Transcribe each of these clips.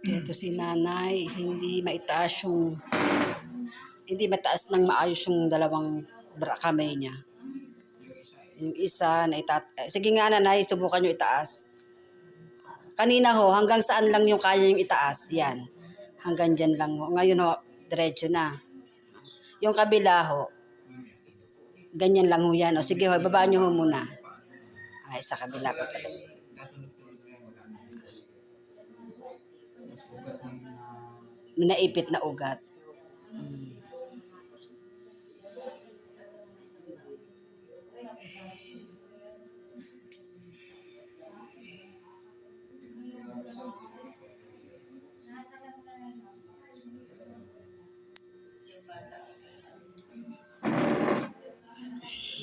Ito si nanay, hindi mataas ng maayos yung dalawang kamay niya. Yung isa, sige nga nanay, subukan nyo itaas. Kanina ho, hanggang saan lang yung kaya yung itaas? Yan. Hanggang dyan lang ho. Ngayon ho, diretso na. Yung kabila ho, ganyan lang ho yan. O sige ho, baba nyo ho muna. Ay, sa kabila pa pala. Naipit na ugat.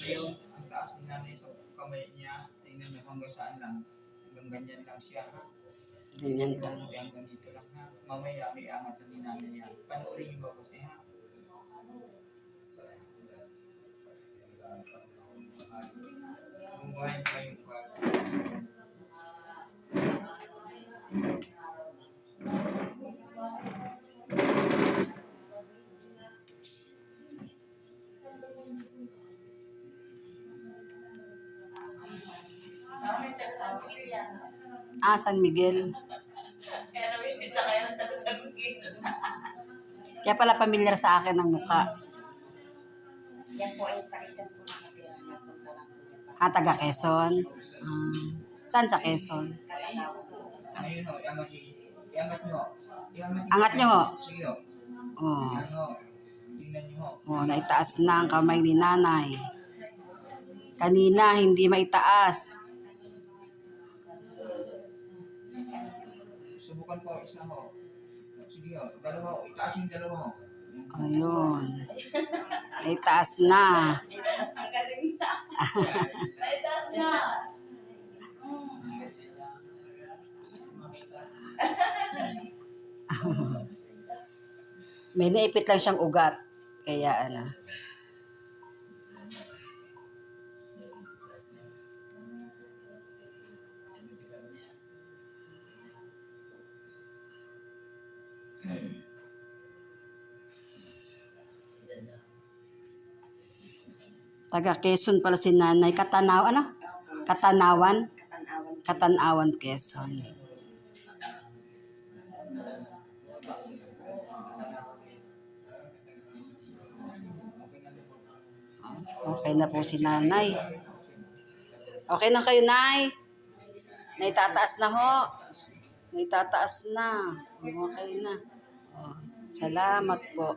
Ngayon, ang taas ni nanay sa kamay niya, tingnan niyo hanggang saan lang. Hanggang ganyan lang siya, ha? Ganyan lang. Hanggang dito lang, ha? Mamaya may angat na ni nanay yan. Panoorin niyo ba kasi, ha? Bumuhayin pa yung pag. San Miguel. Kaya namin, isa kayo ng taga San Miguel. Kaya pala familiar sa akin ang mukha. Yan po ay sa Quezon po nakatira. Nagpunta lang po yan. Taga Quezon. Saan sa Quezon? Ngayon, ho, iangat niyo. Angat niyo ho. Sige, ho. Oh. Ayan, ho. Tingnan niyo, ho. Oh, naitaas na ang kamay ni nanay. Kanina, hindi maitaas. Subukan po, isa ho. Sige, ho. Dalawa, ho. Itaas yung dalawa, ho. Ayun. Naitaas na. Ang galing na. Naitaas na. May naipit lang siyang ugat. Kaya ano. Taga Quezon pala si nanay. Katanawan. Katanawan. Katanawan, Quezon. Okay na po si nanay. Okay na kayo, nay. Naitataas na ho. Naitataas na. Okay na. Salamat po.